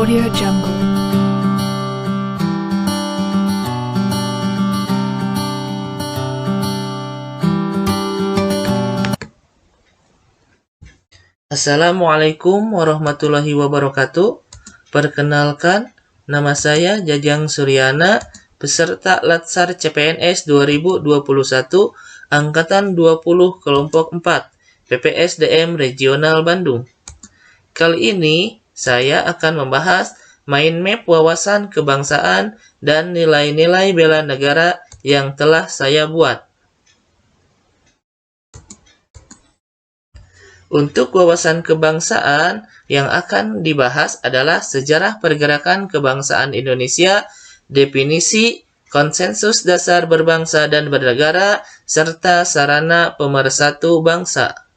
Audio Jungle. Assalamualaikum warahmatullahi wabarakatuh. Perkenalkan, nama saya Jajang Suryana, peserta Latsar CPNS 2021, Angkatan 20 Kelompok 4, PPSDM Regional Bandung. Kali ini, saya akan membahas mind map wawasan kebangsaan dan nilai-nilai bela negara yang telah saya buat. Untuk wawasan kebangsaan, yang akan dibahas adalah sejarah pergerakan kebangsaan Indonesia, definisi, konsensus dasar berbangsa dan bernegara, serta sarana pemersatu bangsa.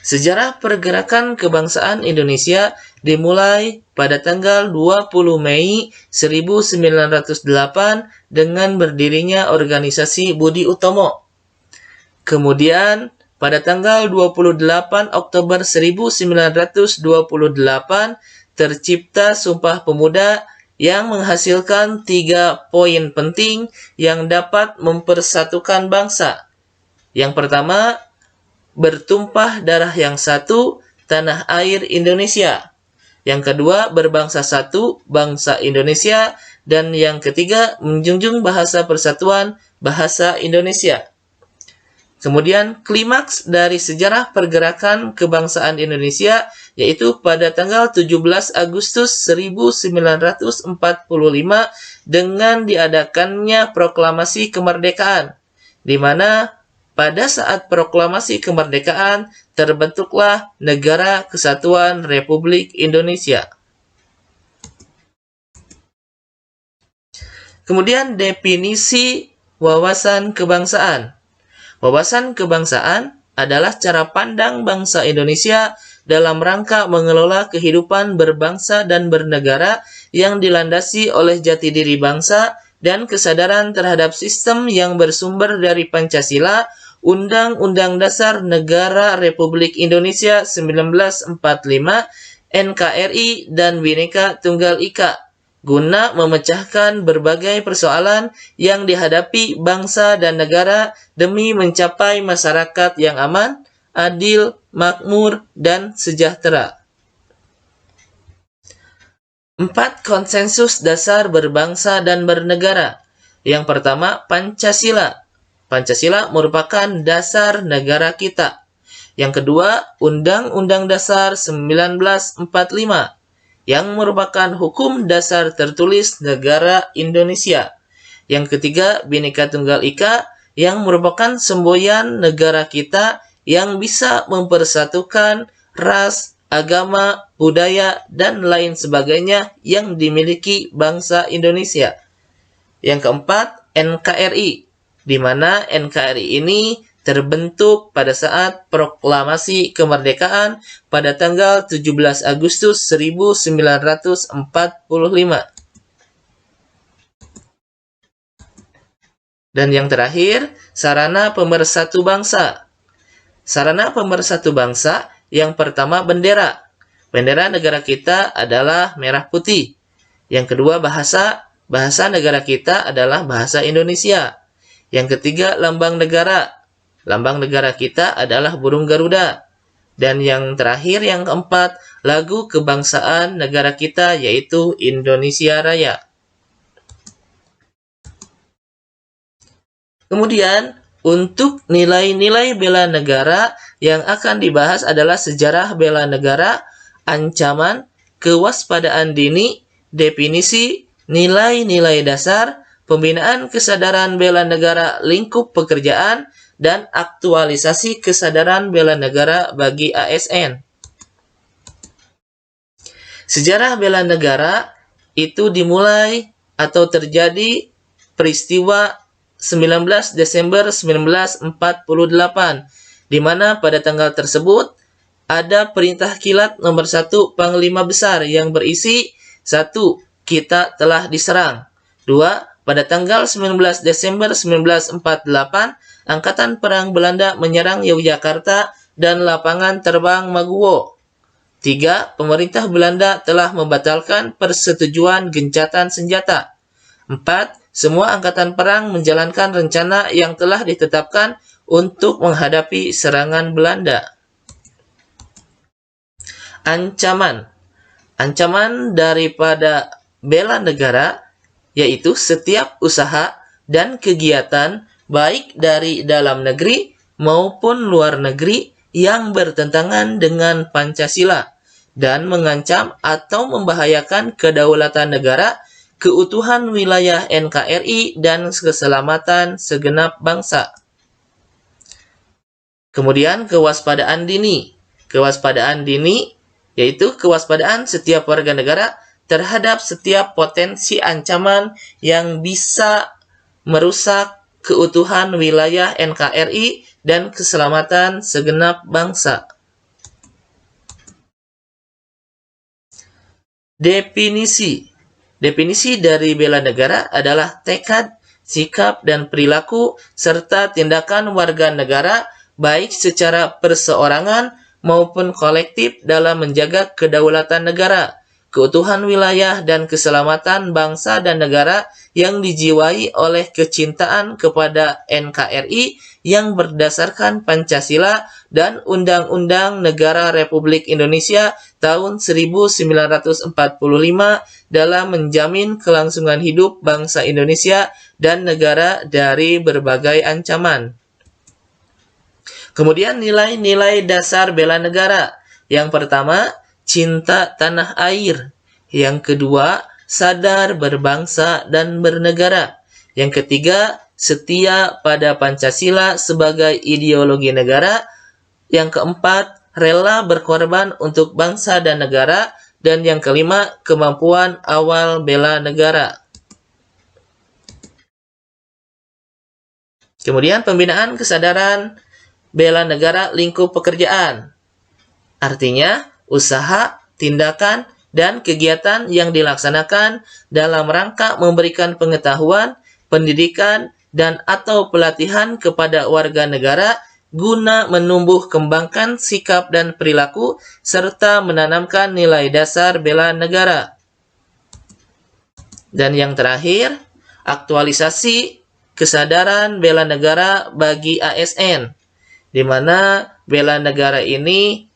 Sejarah pergerakan kebangsaan Indonesia dimulai pada tanggal 20 Mei 1908 dengan berdirinya organisasi Budi Utomo. Kemudian, pada tanggal 28 Oktober 1928, tercipta Sumpah Pemuda yang menghasilkan 3 poin penting yang dapat mempersatukan bangsa. Yang pertama, bertumpah darah yang satu, tanah air Indonesia. Yang kedua, berbangsa satu, bangsa Indonesia. Dan yang ketiga, menjunjung bahasa persatuan, bahasa Indonesia. Kemudian klimaks dari sejarah pergerakan kebangsaan Indonesia yaitu pada tanggal 17 Agustus 1945 dengan diadakannya proklamasi kemerdekaan, di mana pada saat proklamasi kemerdekaan terbentuklah Negara Kesatuan Republik Indonesia. Kemudian definisi wawasan kebangsaan. Wawasan kebangsaan adalah cara pandang bangsa Indonesia dalam rangka mengelola kehidupan berbangsa dan bernegara yang dilandasi oleh jati diri bangsa dan kesadaran terhadap sistem yang bersumber dari Pancasila, Undang-Undang Dasar Negara Republik Indonesia 1945, NKRI, dan Bhinneka Tunggal Ika, guna memecahkan berbagai persoalan yang dihadapi bangsa dan negara demi mencapai masyarakat yang aman, adil, makmur, dan sejahtera. 4 konsensus dasar berbangsa dan bernegara. Yang pertama, Pancasila. Pancasila merupakan dasar negara kita. Yang kedua, Undang-Undang Dasar 1945, yang merupakan hukum dasar tertulis negara Indonesia. Yang ketiga, Bhinneka Tunggal Ika, yang merupakan semboyan negara kita yang bisa mempersatukan ras, agama, budaya, dan lain sebagainya yang dimiliki bangsa Indonesia. Yang keempat, NKRI, di mana NKRI ini terbentuk pada saat proklamasi kemerdekaan pada tanggal 17 Agustus 1945. Dan yang terakhir, sarana pemersatu bangsa. Sarana pemersatu bangsa yang pertama, bendera. Bendera negara kita adalah merah putih. Yang kedua, bahasa. Bahasa negara kita adalah bahasa Indonesia. Yang ketiga, lambang negara. Lambang negara kita adalah burung Garuda. Dan yang terakhir, yang keempat, lagu kebangsaan negara kita yaitu Indonesia Raya. Kemudian, untuk nilai-nilai bela negara yang akan dibahas adalah sejarah bela negara, ancaman, kewaspadaan dini, definisi, nilai-nilai dasar, pembinaan kesadaran bela negara lingkup pekerjaan, dan aktualisasi kesadaran bela negara bagi ASN. Sejarah bela negara itu dimulai atau terjadi peristiwa 19 Desember 1948, di mana pada tanggal tersebut ada perintah kilat nomor 1 Panglima Besar yang berisi 1. Kita telah diserang. 2. Pada tanggal 19 Desember 1948, Angkatan Perang Belanda menyerang Yogyakarta dan lapangan terbang Maguwo. 3. Pemerintah Belanda telah membatalkan persetujuan gencatan senjata. 4. Semua angkatan perang menjalankan rencana yang telah ditetapkan untuk menghadapi serangan Belanda. Ancaman. Ancaman daripada bela negara yaitu setiap usaha dan kegiatan baik dari dalam negeri maupun luar negeri yang bertentangan dengan Pancasila dan mengancam atau membahayakan kedaulatan negara, keutuhan wilayah NKRI, dan keselamatan segenap bangsa. Kemudian kewaspadaan dini. Kewaspadaan dini yaitu kewaspadaan setiap warga negara terhadap setiap potensi ancaman yang bisa merusak keutuhan wilayah NKRI dan keselamatan segenap bangsa. Definisi. Definisi dari bela negara adalah tekad, sikap, dan perilaku serta tindakan warga negara baik secara perseorangan maupun kolektif dalam menjaga kedaulatan negara, keutuhan wilayah, dan keselamatan bangsa dan negara yang dijiwai oleh kecintaan kepada NKRI yang berdasarkan Pancasila dan Undang-Undang Negara Republik Indonesia tahun 1945 dalam menjamin kelangsungan hidup bangsa Indonesia dan negara dari berbagai ancaman. Kemudian nilai-nilai dasar bela negara. Yang pertama, cinta tanah air. Yang kedua, sadar berbangsa dan bernegara. Yang ketiga, setia pada Pancasila sebagai ideologi negara. Yang keempat, rela berkorban untuk bangsa dan negara. Dan yang kelima, kemampuan awal bela negara. Kemudian pembinaan kesadaran bela negara lingkup pekerjaan. Artinya, usaha, tindakan, dan kegiatan yang dilaksanakan dalam rangka memberikan pengetahuan, pendidikan, dan atau pelatihan kepada warga negara guna menumbuh kembangkan sikap dan perilaku serta menanamkan nilai dasar bela negara. Dan yang terakhir, aktualisasi kesadaran bela negara bagi ASN, di mana bela negara ini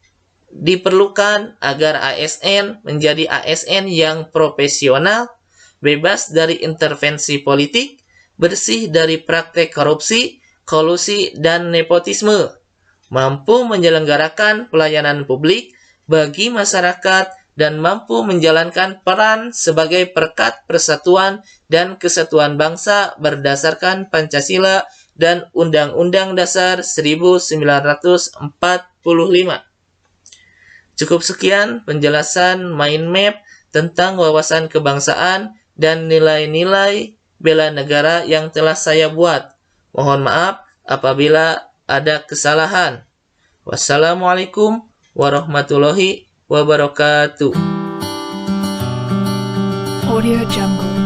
diperlukan agar ASN menjadi ASN yang profesional, bebas dari intervensi politik, bersih dari praktek korupsi, kolusi, dan nepotisme, mampu menyelenggarakan pelayanan publik bagi masyarakat, dan mampu menjalankan peran sebagai perekat persatuan dan kesatuan bangsa berdasarkan Pancasila dan Undang-Undang Dasar 1945. Cukup sekian penjelasan mind map tentang wawasan kebangsaan dan nilai-nilai bela negara yang telah saya buat. Mohon maaf apabila ada kesalahan. Wassalamualaikum warahmatullahi wabarakatuh. Audio Jungle.